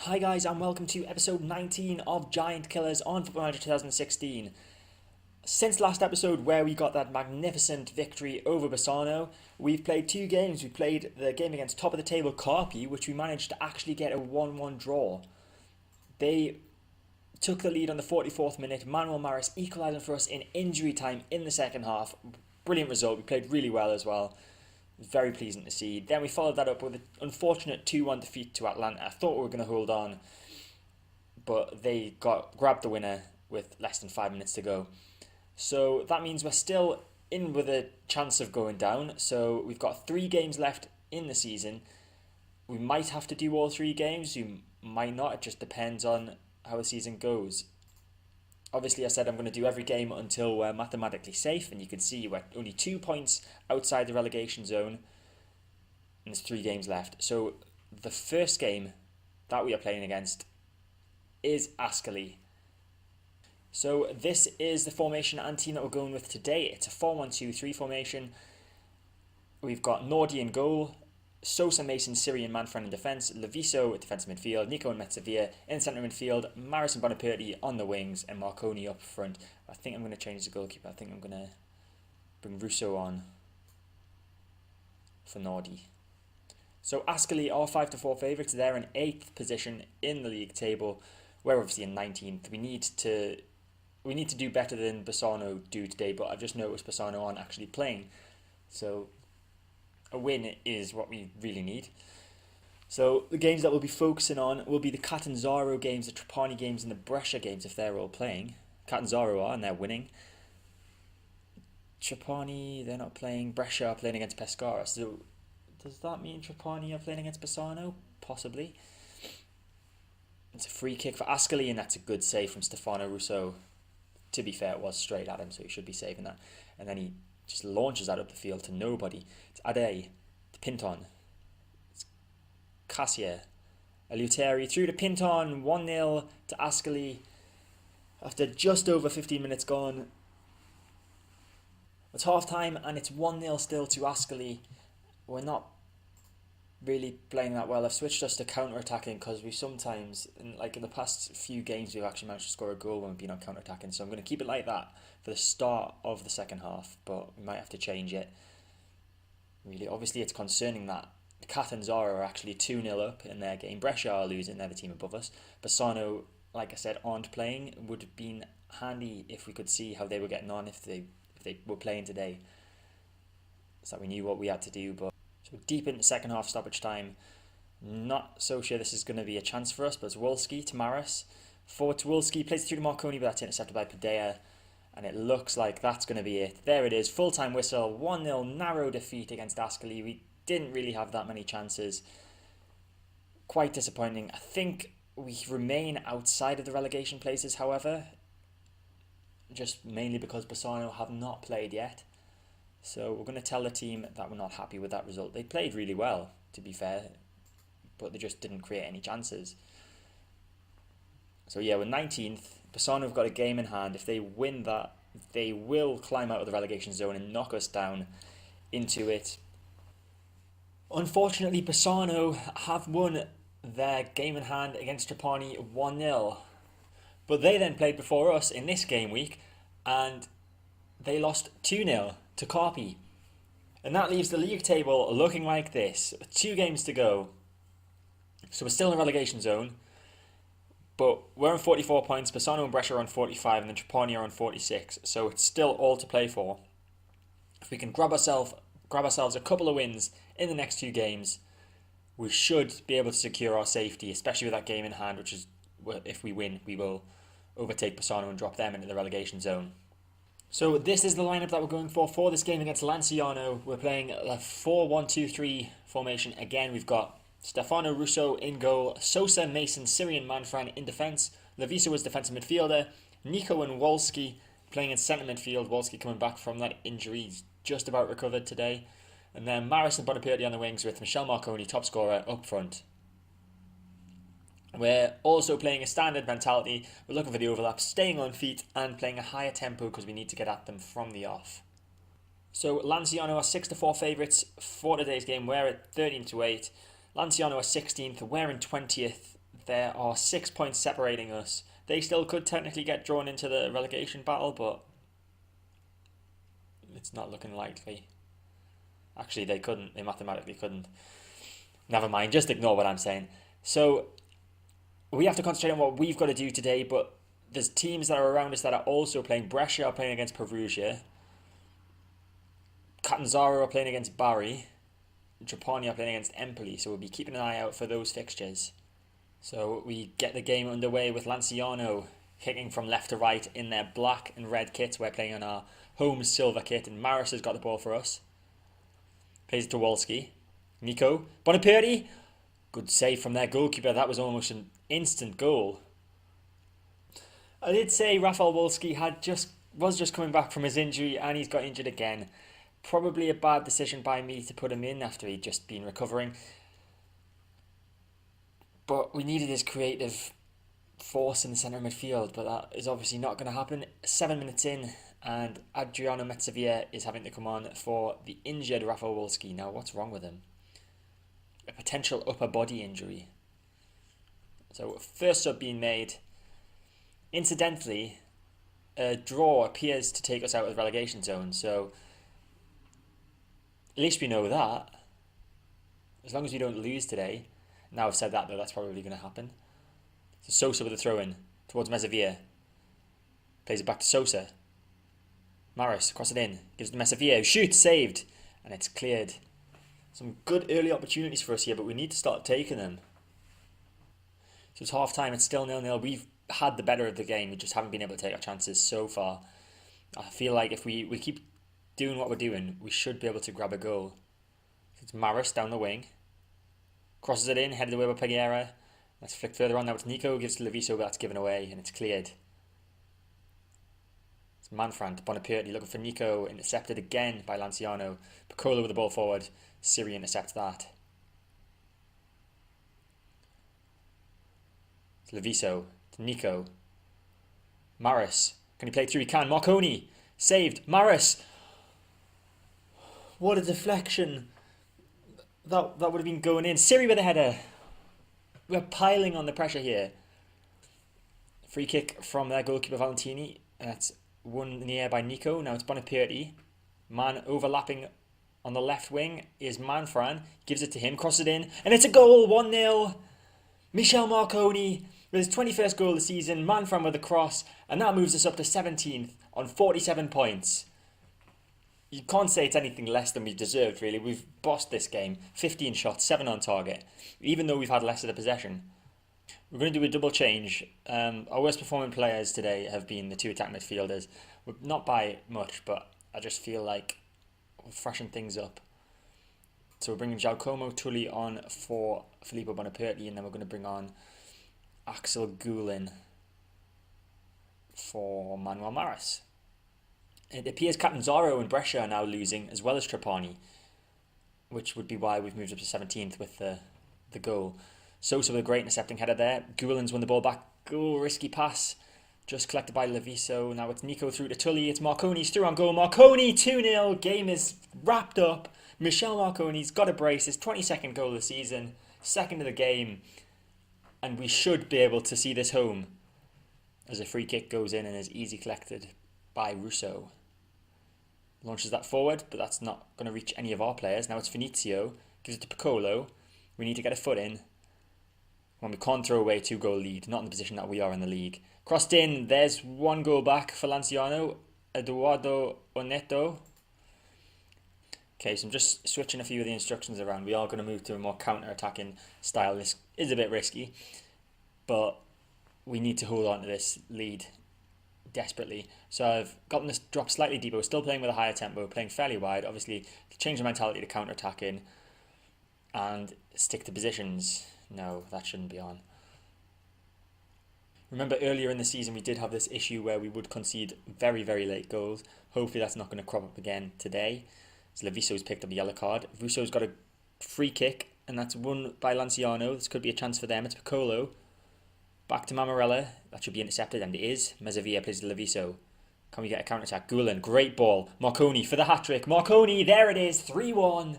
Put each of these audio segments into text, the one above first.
Hi guys and welcome to episode 19 of Giant Killers on Football Manager 2016. Since last episode where we got that magnificent victory over Bassano, we've played two games. We played the game against top of the table Carpi, which we managed to actually get a 1-1 draw. They took the lead on the 44th minute, Manuel Maris equalising for us in injury time in the second half. Brilliant result, we played really well as well. Very pleasing to see. Then we followed that up with an unfortunate 2-1 defeat to Atlanta. I thought we were going to hold on, but they grabbed the winner with less than 5 minutes to go. So that means we're still in with a chance of going down. So we've got 3 games left in the season. We might have to do all 3 games. We might not. It just depends on how the season goes. Obviously, I said I'm going to do every game until we're mathematically safe, and you can see we're only 2 points outside the relegation zone, and there's 3 games left. So the first game that we are playing against is Ascoli. So this is the formation and team that we're going with today. It's a 4-1-2-3 formation. We've got Nordi in goal, Sosa, Mason, Syrian, Manfred in defence, Leviso at defensive midfield, Nico and Mezzavia in centre midfield, Maris and Bonaperti on the wings, and Marconi up front. I think I'm going to change the goalkeeper. I think I'm going to bring Russo on for Nordi. So Ascoli are 5-4 favourites. They're in 8th position in the league table. We're obviously in 19th. We need to do better than Bassano do today, but I've just noticed Bassano aren't actually playing. So a win is what we really need. So the games that we'll be focusing on will be the Catanzaro games, the Trapani games, and the Brescia games if they're all playing. Catanzaro are, and they're winning. Trapani, they're not playing. Brescia are playing against Pescara. So does that mean Trapani are playing against Bassano? Possibly. It's a free kick for Ascoli, and that's a good save from Stefano Russo. To be fair, it was straight at him, so he should be saving that. And then he just launches that up the field to nobody. It's Ade to Pinton. It's Cassia. Eleutheri through to Pinton. 1-0 to Ascoli after just over 15 minutes gone. It's half time and it's 1-0 still to Ascoli. We're not really playing that well. I've switched us to counter-attacking because we sometimes, in the past few games, we've actually managed to score a goal when we've been on counter-attacking. So I'm going to keep it like that for the start of the second half, but we might have to change it. Really, obviously, it's concerning that Catanzaro are actually 2-0 up in their game. Brescia are losing, they're the team above us. Bassano, like I said, aren't playing. Would have been handy if we could see how they were getting on if they were playing today, so that we knew what we had to do. But so deep into second half stoppage time, not so sure this is going to be a chance for us, but it's Wolski to Maris. Forward to Wolski, plays through to Marconi, but that's intercepted by Padea, and it looks like that's going to be it. There it is, full-time whistle, 1-0 narrow defeat against Ascoli. We didn't really have that many chances. Quite disappointing. I think we remain outside of the relegation places, however, just mainly because Bassano have not played yet. So we're going to tell the team that we're not happy with that result. They played really well, to be fair, but they just didn't create any chances. So yeah, we're 19th. Bassano have got a game in hand. If they win that, they will climb out of the relegation zone and knock us down into it. Unfortunately, Bassano have won their game in hand against Trapani 1-0. But they then played before us in this game week, and they lost 2-0 to Carpi. And that leaves the league table looking like this. 2 games to go. So we're still in the relegation zone, but we're on 44 points. Bassano and Brescia are on 45, and then Trapani are on 46. So it's still all to play for. If we can grab ourselves a couple of wins in the next 2 games, we should be able to secure our safety, especially with that game in hand, which is, if we win, we will overtake Bassano and drop them into the relegation zone. So this is the lineup that we're going for this game against Lanciano. We're playing a 4-1-2-3 formation. Again, we've got Stefano Russo in goal, Sosa, Mason, Syrian, Manfran in defence, Leviso as defensive midfielder, Nico and Wolski playing in centre midfield. Wolski coming back from that injury, he's just about recovered today. And then Maris and Bonaperti on the wings with Michel Marconi, top scorer, up front. We're also playing a standard mentality. We're looking for the overlap, staying on feet and playing a higher tempo because we need to get at them from the off. So Lanciano are 6-4 favourites for today's game. We're at 13-8. Lanciano are 16th. We're in 20th. There are 6 points separating us. They still could technically get drawn into the relegation battle, but it's not looking likely. Actually, they couldn't. They mathematically couldn't. Never mind, just ignore what I'm saying. So, we have to concentrate on what we've got to do today, but there's teams that are around us that are also playing. Brescia are playing against Perugia. Catanzaro are playing against Bari. Trapani are playing against Empoli, so we'll be keeping an eye out for those fixtures. So we get the game underway with Lanciano kicking from left to right in their black and red kits. We're playing on our home silver kit, and Maris has got the ball for us. Plays it to Wolski. Nico. Bonaperti. Good save from their goalkeeper. That was almost an instant goal. I did say Rafael Wolski was just coming back from his injury, and he's got injured again. Probably a bad decision by me to put him in after he'd just been recovering. But we needed his creative force in the centre of midfield, but that is obviously not going to happen. 7 minutes in, and Adriano Mezzavia is having to come on for the injured Rafael Wolski. Now, what's wrong with him? A potential upper body injury. So, first sub being made. Incidentally, a draw appears to take us out of the relegation zone, so at least we know that. As long as we don't lose today. Now I've said that, though, that's probably going to happen. So Sosa with a throw-in towards Mezzavia. Plays it back to Sosa. Maris, cross it in. Gives it to Mezzavia, who shoots, saved. And it's cleared. Some good early opportunities for us here, but we need to start taking them. So it's half-time, it's still 0-0. We've had the better of the game, we just haven't been able to take our chances so far. I feel like if we keep doing what we're doing, we should be able to grab a goal. It's Maris down the wing. Crosses it in, headed away by Peguera. Let's flick further on. Now it's Nico, gives to Leviso, but that's given away, and it's cleared. It's Manfrant, Bonaperti looking for Nico, intercepted again by Lanciano. Piccolo with the ball forward. Siri intercepts that. It's Leviso to Nico. Maris, can he play through? He can. Marconi, saved. Maris. What a deflection. That would have been going in. Siri with a header. We're piling on the pressure here. Free kick from their goalkeeper Valentini. That's won in the air by Nico. Now it's Bonaperti. Man overlapping on the left wing is Manfran. Gives it to him. Crosses it in. And it's a goal. 1-0. Michel Marconi with his 21st goal of the season. Manfran with a cross. And that moves us up to 17th on 47 points. You can't say it's anything less than we deserved, really. We've bossed this game. 15 shots, 7 on target, even though we've had less of the possession. We're going to do a double change. Our worst performing players today have been the two attack midfielders. Not by much, but I just feel like we're freshening things up. So we're bringing Giacomo Tulli on for Filippo Bonaperti, and then we're going to bring on Axel Gulen for Manuel Maris. It appears Catanzaro and Brescia are now losing, as well as Trapani, which would be why we've moved up to 17th with the goal. Sosa with a great intercepting header there. Gulen's won the ball back. Goal, risky pass. Just collected by Leviso. Now it's Nico through to Tulli. It's Marconi's through on goal. Marconi, 2-0. Game is wrapped up. Michel Marconi's got a brace. His 22nd goal of the season. Second of the game. And we should be able to see this home as a free kick goes in and is easy collected by Russo. Launches that forward, but that's not going to reach any of our players. Now it's Venezio. Gives it to Piccolo. We need to get a foot in. When we can't throw away a 2-goal lead. Not in the position that we are in the league. Crossed in. There's 1 goal back for Lanciano. Eduardo Oneto. Okay, so I'm just switching a few of the instructions around. We are going to move to a more counter-attacking style. This is a bit risky, but we need to hold on to this lead desperately. So I've gotten this drop slightly deeper. We're still playing with a higher tempo, playing fairly wide. Obviously, change the mentality to counter-attacking and stick to positions. No, that shouldn't be on. Remember earlier in the season we did have this issue where we would concede very, very late goals. Hopefully that's not going to crop up again today. So Leviso's picked up a yellow card. Russo's got a free kick and that's won by Lanciano. This could be a chance for them. It's Piccolo. Back to Mamarella. That should be intercepted and it is. Mezzavia plays to Leviso. Can we get a counter-attack? Gulen, great ball. Marconi for the hat-trick. Marconi, there it is. 3-1.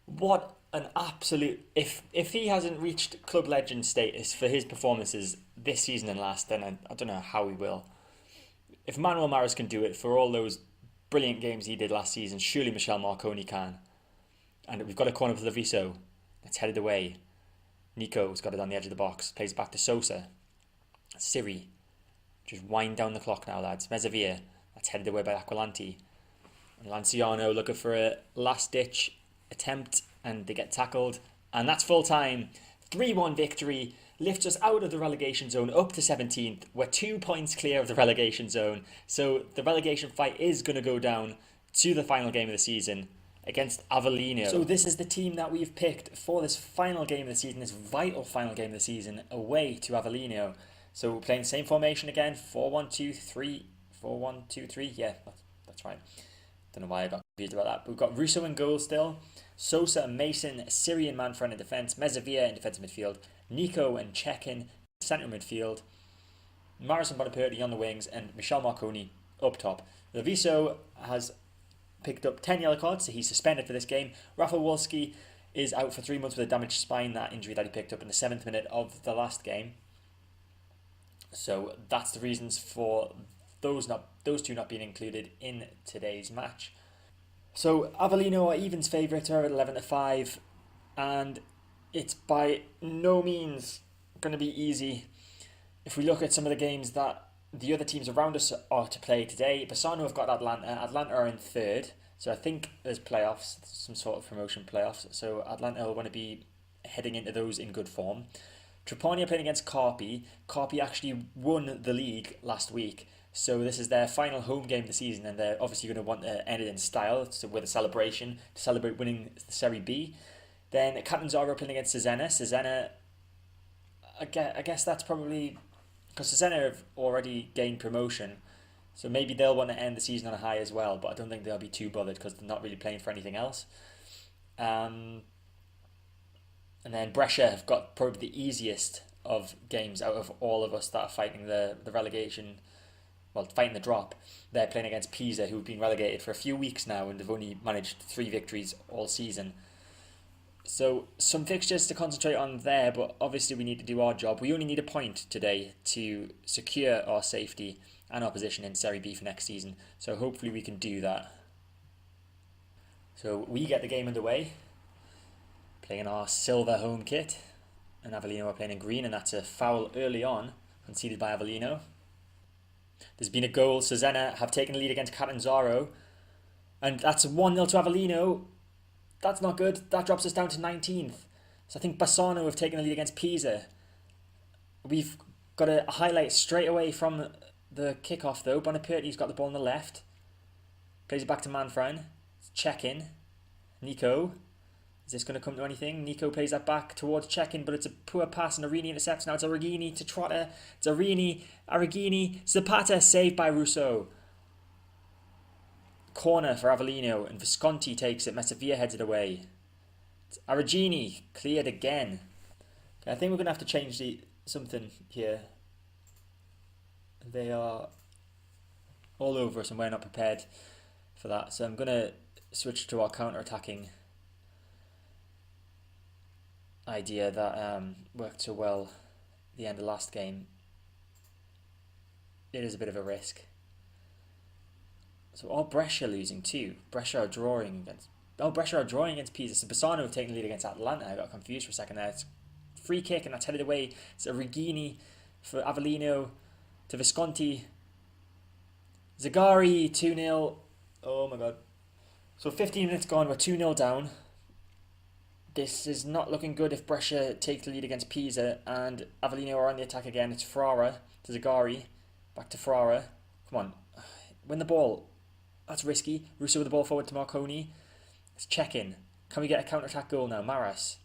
What an absolute. If he hasn't reached club legend status for his performances this season and last, then I don't know how he will. If Manuel Maris can do it for all those brilliant games he did last season, surely Michel Marconi can. And we've got a corner for Leviso. It's headed away. Nico's got it on the edge of the box. Plays back to Sosa. Siri. Just wind down the clock now, lads. Mezzavia. That's headed away by Aquilante. And Lanciano looking for a last-ditch attempt, and they get tackled. And that's full time. 3-1 victory. Lifts us out of the relegation zone up to 17th. We're 2 points clear of the relegation zone. So the relegation fight is going to go down to the final game of the season against Avellino. So this is the team that we've picked for this final game of the season, this vital final game of the season, away to Avellino. So we're playing the same formation again, 4-1-2-3, 4-1-2-3, yeah, that's right. Don't know why I got confused about that. But we've got Russo in goal still, Sosa and Mason, Syrian Manfred in defence, Mezzavia in defensive midfield, Nico and Chekin centre midfield, Maris and Bonaparte on the wings, and Michel Marconi up top. Leviso has picked up 10 yellow cards, so he's suspended for this game. Rafa Wolski is out for 3 months with a damaged spine, that injury that he picked up in the 7th minute of the last game. So that's the reasons for those two not being included in today's match. So Avellino are evens favourites, are at 11-5, and it's by no means going to be easy. If we look at some of the games that the other teams around us are to play today, Bassano have got Atlanta. Atlanta are in third, so I think there's playoffs, some sort of promotion playoffs. So Atlanta will want to be heading into those in good form. Trapani are playing against Carpi. Carpi actually won the league last week, so this is their final home game of the season, and they're obviously going to want to end it in style, so with a celebration to celebrate winning the Serie B. Then Catanzaro playing against Cesena. Cesena, I guess that's probably because Cesena have already gained promotion, so maybe they'll want to end the season on a high as well, but I don't think they'll be too bothered because they're not really playing for anything else. And then Brescia have got probably the easiest of games out of all of us that are fighting the relegation, well, fighting the drop. They're playing against Pisa, who've been relegated for a few weeks now, and they've only managed 3 victories all season. So some fixtures to concentrate on there, but obviously we need to do our job. We only need a point today to secure our safety and our position in Serie B for next season. So hopefully we can do that. So we get the game underway, playing our silver home kit, and Avellino are playing in green, and that's a foul early on, conceded by Avellino. There's been a goal. Cesena have taken the lead against Catanzaro, and that's 1-0 to Avellino. That's not good. That drops us down to 19th. So I think Bassano have taken the lead against Pisa. We've got a highlight straight away from the kickoff though. Bonaparte's got the ball on the left. Plays it back to Manfred. Check-in. Nico. Is this going to come to anything? Nico plays that back towards Check-in, but it's a poor pass and Arini intercepts. Now it's Arrigini to Trotta. It's Arrigini. Zapata saved by Russo. Corner for Avellino, and Visconti takes it. Mezzavia heads it away. It's Arrigini cleared again. Okay, I think we're going to have to change something here. They are all over us and we're not prepared for that. So I'm going to switch to our counter-attacking idea that worked so well at the end of last game. It is a bit of a risk. So, Brescia losing too. Brescia are drawing against Pisa. So Bassano have taken the lead against Atlanta. I got confused for a second there. It's free kick and that's headed away. It's Arrigini for Avellino to Visconti. Zagari 2-0. Oh my god. So 15 minutes gone, we're 2-0 down. This is not looking good if Brescia take the lead against Pisa, and Avellino are on the attack again. It's Ferrara to Zagari. Back to Ferrara. Come on. Win the ball. That's risky. Russo with the ball forward to Marconi. It's check-in. Can we get a counter-attack goal now? Maras.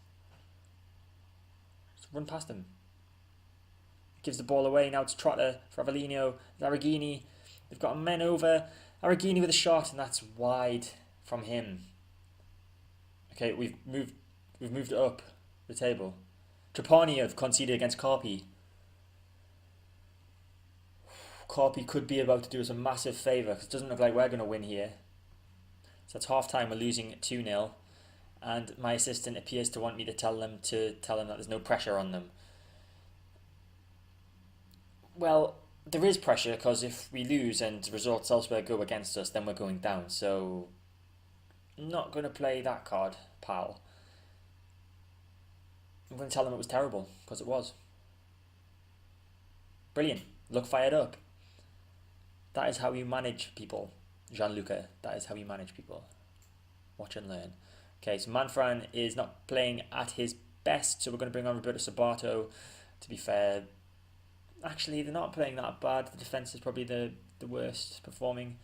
Just run past him. Gives the ball away. Now it's Trotta for Avellino. Arrigini. They've got men over. Arrigini with a shot, and that's wide from him. Okay, we've moved it up the table. Trapani have conceded against Carpi. Carpi could be about to do us a massive favour because it doesn't look like we're going to win here. So it's half time, we're losing 2-0. and my assistant appears to want me to tell them that there's no pressure on them. Well, there is pressure because if we lose and results elsewhere go against us, then we're going down. So, I'm not going to play that card, pal. I'm going to tell them it was terrible, because it was. Brilliant. Look fired up. That is how you manage people, Gianluca. That is how you manage people. Watch and learn. Okay, so Manfran is not playing at his best, so we're going to bring on Roberto Sabato. To be fair, actually, they're not playing that bad. The defence is probably the worst performing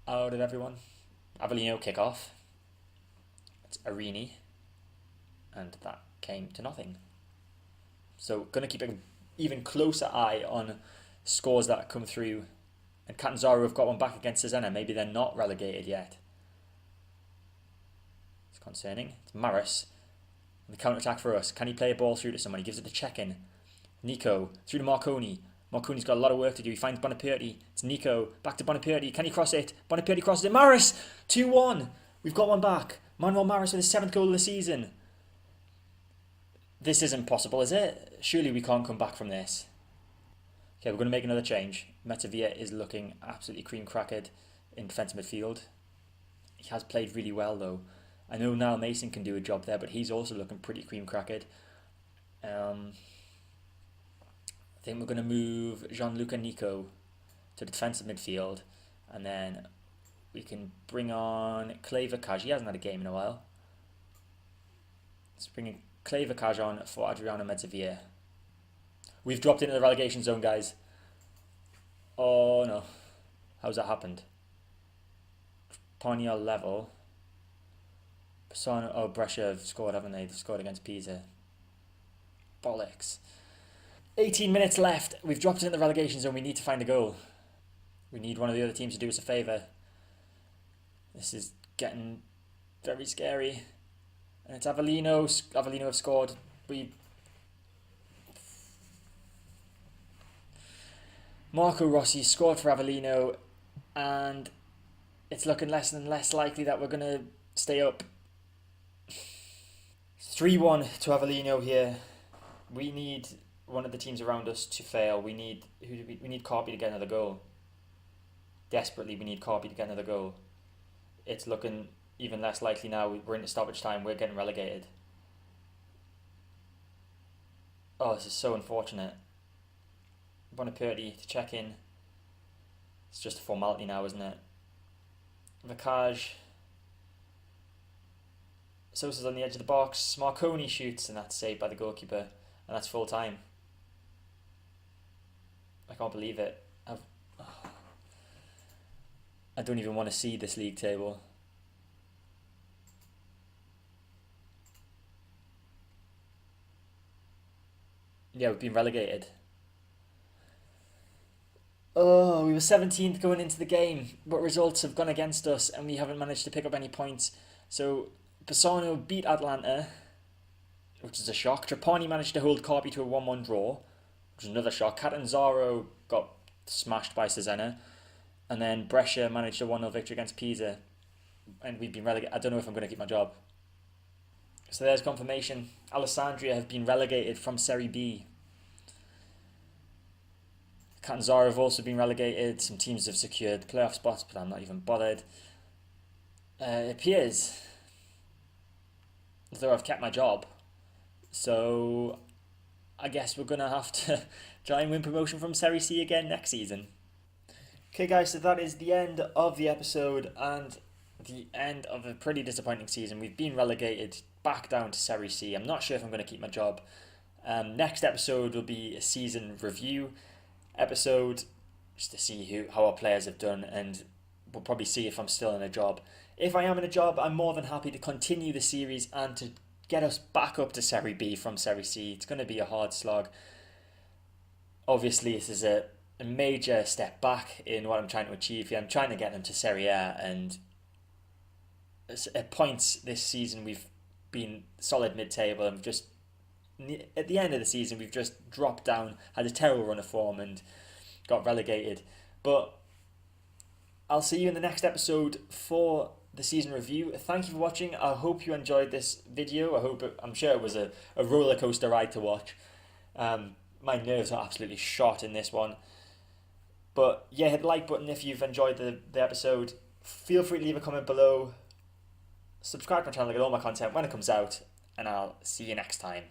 out of everyone. Avellino kick off. It's Arini. And that came to nothing. So, going to keep an even closer eye on scores that come through. And Catanzaro have got one back against Cesena. Maybe they're not relegated yet. It's concerning. It's Maris. And the counter-attack for us. Can he play a ball through to someone? He gives it to check-in. Nico. Through to Marconi. Marconi's got a lot of work to do. He finds Bonaperti. It's Nico. Back to Bonaperti. Can he cross it? Bonaperti crosses it. Maris! 2-1. We've got one back. Manuel Maris with his 7th goal of the season. This isn't possible, is it? Surely we can't come back from this. Okay, we're going to make another change. Metavia is looking absolutely cream-crackered in defensive midfield. He has played really well, though. I know Niall Mason can do a job there, but he's also looking pretty cream-crackered. I think we're going to move Gianluca Nico to the defensive midfield, and then we can bring on Clay-Vicaj. He hasn't had a game in a while. Let's bring in Clay-Vicaj on for Adriano Mezzavia. We've dropped into the relegation zone, guys. Oh no. How's that happened? Pogna level. Persona, Brescia have scored, haven't they? They've scored against Pisa. Bollocks. 18 minutes left. We've dropped into the relegation zone. We need to find a goal. We need one of the other teams to do us a favour. This is getting very scary. And it's Avellino. Avellino have scored. Marco Rossi scored for Avellino, and it's looking less and less likely that we're going to stay up. 3-1 to Avellino here. We need one of the teams around us to fail. We need Carpi to get another goal. Desperately, we need Carpi to get another goal. It's looking even less likely now. We're into stoppage time. We're getting relegated. Oh, this is so unfortunate. Bonaperti to check in. It's just a formality now, isn't it? Vicaj. Sosa's on the edge of the box. Marconi shoots, and that's saved by the goalkeeper. And that's full time. I can't believe it. I don't even want to see this league table. Yeah, we've been relegated. Oh, we were 17th going into the game, but results have gone against us and we haven't managed to pick up any points. So, Bassano beat Atlanta, which is a shock. Trapani managed to hold Carpi to a 1-1 draw, which is another shock. Catanzaro got smashed by Cesena. And then Brescia managed a 1-0 victory against Pisa. And we've been relegated. I don't know if I'm going to keep my job. So there's confirmation. Alessandria have been relegated from Serie B. Catanzaro have also been relegated. Some teams have secured playoff spots, but I'm not even bothered. It appears as though I've kept my job. So I guess we're going to have to try and win promotion from Serie C again next season. Okay guys, so that is the end of the episode and the end of a pretty disappointing season. We've been relegated back down to Serie C. I'm not sure if I'm going to keep my job. Next episode will be a season review episode, just to see how our players have done, and we'll probably see if I'm still in a job. If I am in a job, I'm more than happy to continue the series and to get us back up to Serie B from Serie C. It's going to be a hard slog. Obviously, this is a major step back in what I'm trying to achieve here. I'm trying to get them to Serie A, and at points this season we've been solid mid-table, and just at the end of the season we've just dropped down, had a terrible run of form and got relegated. But I'll see you in the next episode for the season review. Thank you for watching. I hope you enjoyed this video. I'm sure it was a roller coaster ride to watch. My nerves are absolutely shot in this one. But yeah, hit the like button if you've enjoyed the episode. Feel free to leave a comment below. Subscribe to my channel to get all my content when it comes out. And I'll see you next time.